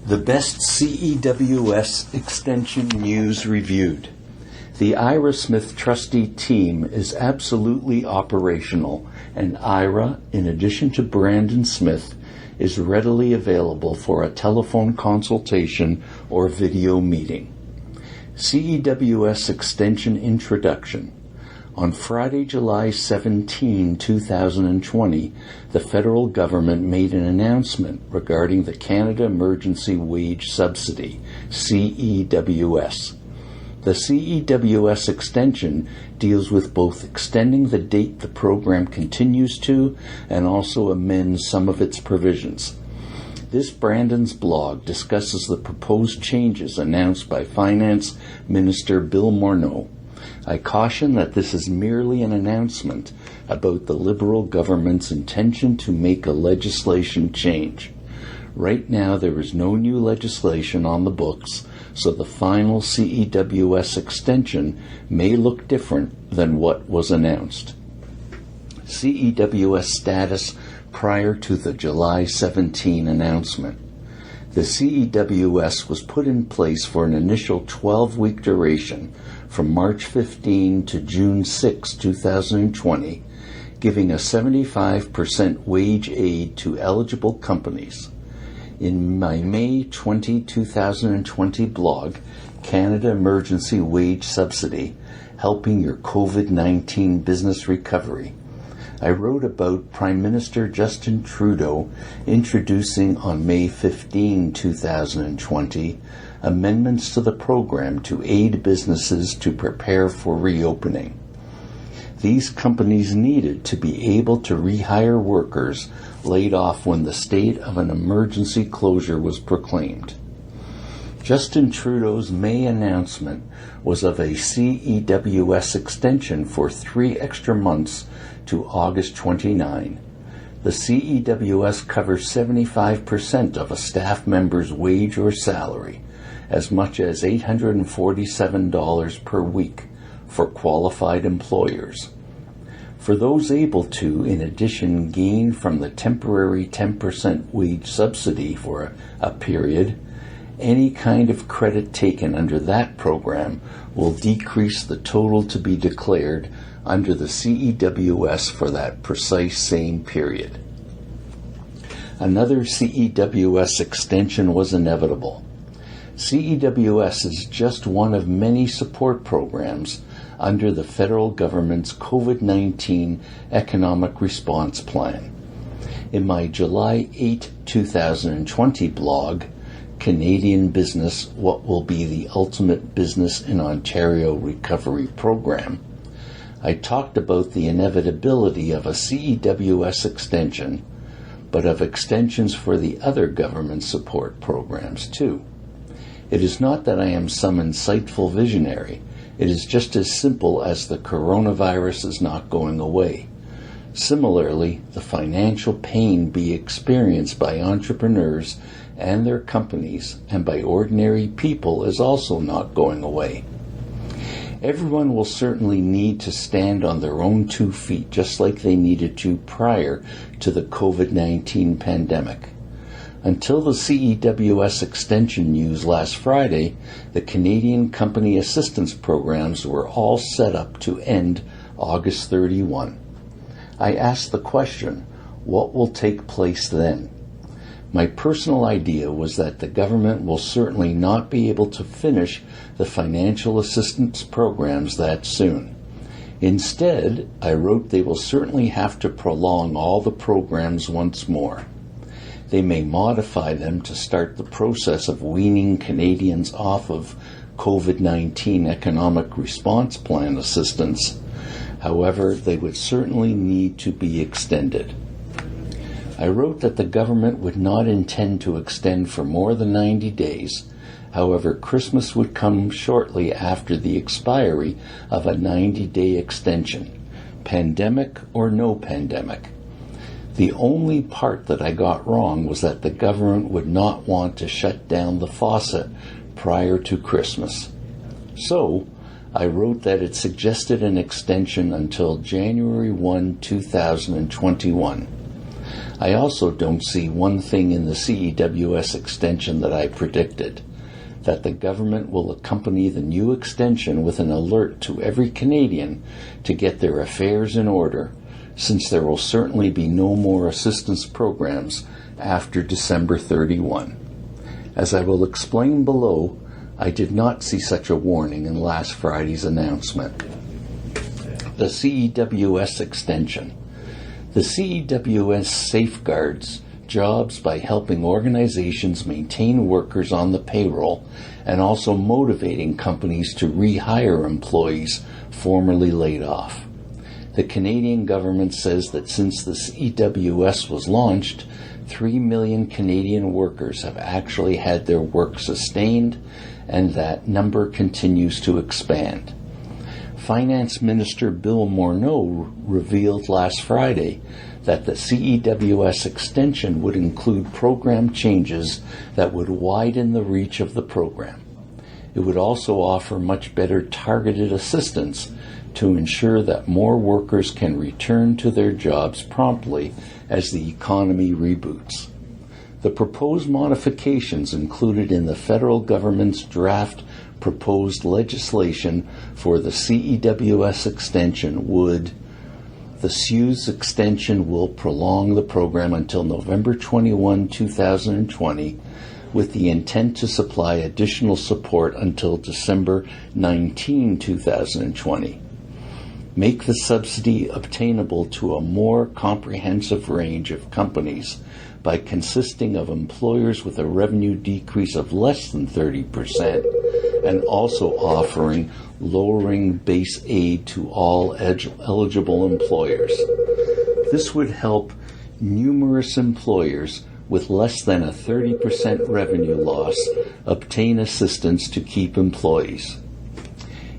The best CEWS extension news reviewed. The Ira Smith Trustee team is absolutely operational, and Ira, in addition to Brandon Smith, is readily available for a telephone consultation or video meeting. CEWS Extension Introduction. On Friday, July 17, 2020, the federal government made an announcement regarding the Canada Emergency Wage Subsidy, CEWS. The CEWS extension deals with both extending the date the program continues to and also amends some of its provisions. This Brandon's blog discusses the proposed changes announced by Finance Minister Bill Morneau. I caution that this is merely an announcement about the Liberal government's intention to make a legislation change. Right now there is no new legislation on the books, so the final CEWS extension may look different than what was announced. CEWS status prior to the July 17 announcement. The CEWS was put in place for an initial 12-week duration from March 15 to June 6, 2020, giving a 75% wage aid to eligible companies. In my May 2020 blog, Canada Emergency Wage Subsidy, Helping Your COVID-19 Business Recovery, I wrote about Prime Minister Justin Trudeau introducing on May 15, 2020, amendments to the program to aid businesses to prepare for reopening. These companies needed to be able to rehire workers laid off when the state of an emergency closure was proclaimed. Justin Trudeau's May announcement was of a CEWS extension for 3 extra months to August 29. The CEWS covers 75% of a staff member's wage or salary, as much as $847 per week for qualified employers. For those able to, in addition, gain from the temporary 10% wage subsidy for a period, any kind of credit taken under that program will decrease the total to be declared under the CEWS for that precise same period. Another CEWS extension was inevitable. CEWS is just one of many support programs under the federal government's COVID-19 Economic Response Plan. In my July 8, 2020 blog, Canadian Business, What Will Be the Ultimate Business in Ontario Recovery Program, I talked about the inevitability of a CEWS extension, but of extensions for the other government support programs too. It is not that I am some insightful visionary. It is just as simple as the coronavirus is not going away. Similarly, the financial pain being experienced by entrepreneurs and their companies and by ordinary people is also not going away. Everyone will certainly need to stand on their own 2 feet just like they needed to prior to the COVID-19 pandemic. Until the CEWS extension news last Friday, the Canadian Company Assistance Programs were all set up to end August 31. I asked the question, what will take place then? My personal idea was that the government will certainly not be able to finish the financial assistance programs that soon. Instead, I wrote they will certainly have to prolong all the programs once more. They may modify them to start the process of weaning Canadians off of COVID-19 Economic Response Plan assistance. However, they would certainly need to be extended. I wrote that the government would not intend to extend for more than 90 days. However, Christmas would come shortly after the expiry of a 90-day extension, pandemic or no pandemic. The only part that I got wrong was that the government would not want to shut down the faucet prior to Christmas. So, I wrote that it suggested an extension until January 1, 2021. I also don't see one thing in the CEWS extension that I predicted, that the government will accompany the new extension with an alert to every Canadian to get their affairs in order, since there will certainly be no more assistance programs after December 31. As I will explain below, I did not see such a warning in last Friday's announcement. The CEWS extension. The CEWS safeguards jobs by helping organizations maintain workers on the payroll and also motivating companies to rehire employees formerly laid off. The Canadian government says that since the CEWS was launched, 3 million Canadian workers have actually had their work sustained, and that number continues to expand. Finance Minister Bill Morneau revealed last Friday that the CEWS extension would include program changes that would widen the reach of the program. It would also offer much better targeted assistance to ensure that more workers can return to their jobs promptly as the economy reboots. The proposed modifications included in the federal government's draft proposed legislation for the CEWS extension would: the Cews extension will prolong the program until November 21, 2020, with the intent to supply additional support until December 19, 2020. Make the subsidy obtainable to a more comprehensive range of companies by consisting of employers with a revenue decrease of less than 30% and also offering lowering base aid to all eligible employers. This would help numerous employers with less than a 30% revenue loss obtain assistance to keep employees.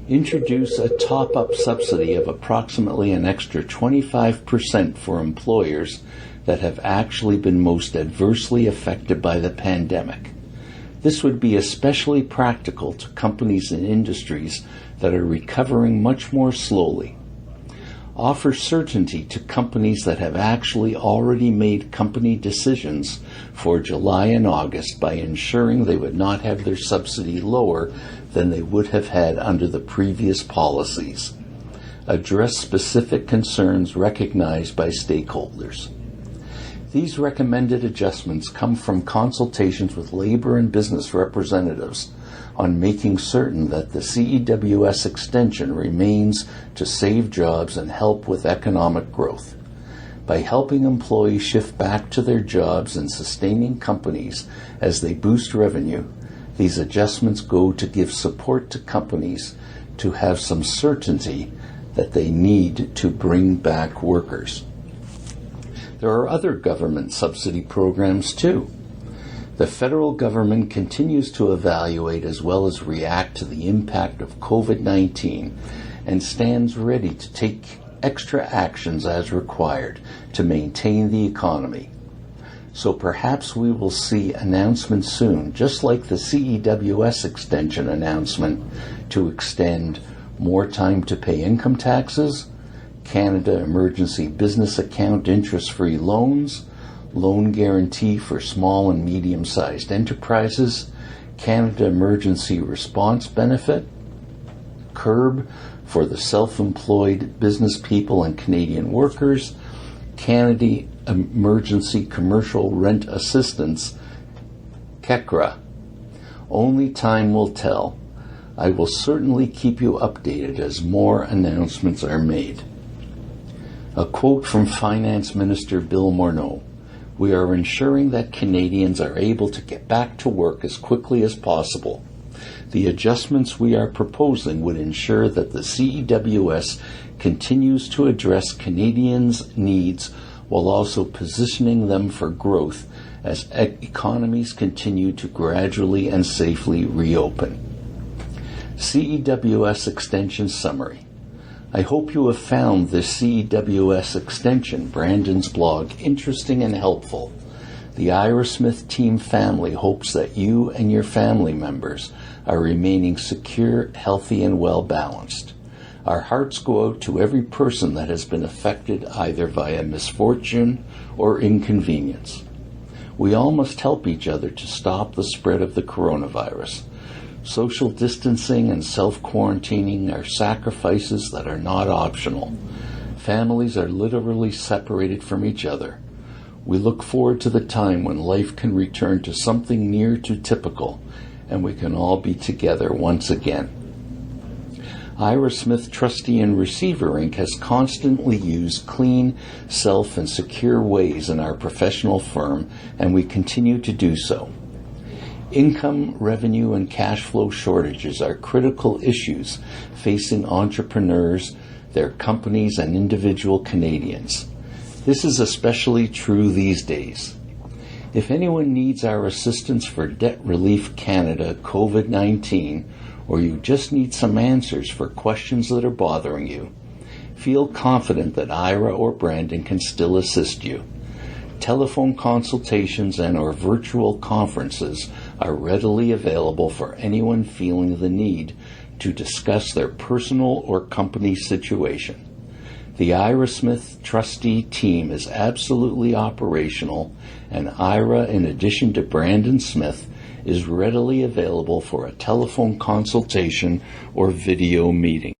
Introduce a top-up subsidy of approximately an extra 25% for employers that have actually been most adversely affected by the pandemic. This would be especially practical to companies and industries that are recovering much more slowly. Offer certainty to companies that have actually already made company decisions for July and August by ensuring they would not have their subsidy lower than they would have had under the previous policies. Address specific concerns recognized by stakeholders. These recommended adjustments come from consultations with labor and business representatives on making certain that the CEWS extension remains to save jobs and help with economic growth. By helping employees shift back to their jobs and sustaining companies as they boost revenue, these adjustments go to give support to companies to have some certainty that they need to bring back workers. There are other government subsidy programs too. The federal government continues to evaluate as well as react to the impact of COVID-19 and stands ready to take extra actions as required to maintain the economy. So perhaps we will see announcements soon, just like the CEWS extension announcement to extend more time to pay income taxes, Canada Emergency Business Account interest-free loans, loan guarantee for small and medium-sized enterprises, Canada Emergency Response Benefit, CERB for the self-employed business people and Canadian workers, Canada Emergency Commercial Rent Assistance, CECRA. Only time will tell. I will certainly keep you updated as more announcements are made. A quote from Finance Minister Bill Morneau: "We are ensuring that Canadians are able to get back to work as quickly as possible. The adjustments we are proposing would ensure that the CEWS continues to address Canadians' needs while also positioning them for growth as economies continue to gradually and safely reopen." CEWS Extension Summary. I hope you have found this CEWS extension, Brandon's blog, interesting and helpful. The Ira Smith Team family hopes that you and your family members are remaining secure, healthy, and well-balanced. Our hearts go out to every person that has been affected either via misfortune or inconvenience. We all must help each other to stop the spread of the coronavirus. Social distancing and self-quarantining are sacrifices that are not optional. Families are literally separated from each other. We look forward to the time when life can return to something near to typical, and we can all be together once again. Ira Smith Trustee and Receiver Inc. has constantly used clean, self, and secure ways in our professional firm, and we continue to do so. Income, revenue, and cash flow shortages are critical issues facing entrepreneurs, their companies, and individual Canadians. This is especially true these days. If anyone needs our assistance for Debt Relief Canada COVID-19, or you just need some answers for questions that are bothering you, feel confident that Ira or Brandon can still assist you. Telephone consultations and or virtual conferences are readily available for anyone feeling the need to discuss their personal or company situation. The Ira Smith Trustee team is absolutely operational, and Ira, in addition to Brandon Smith, is readily available for a telephone consultation or video meeting.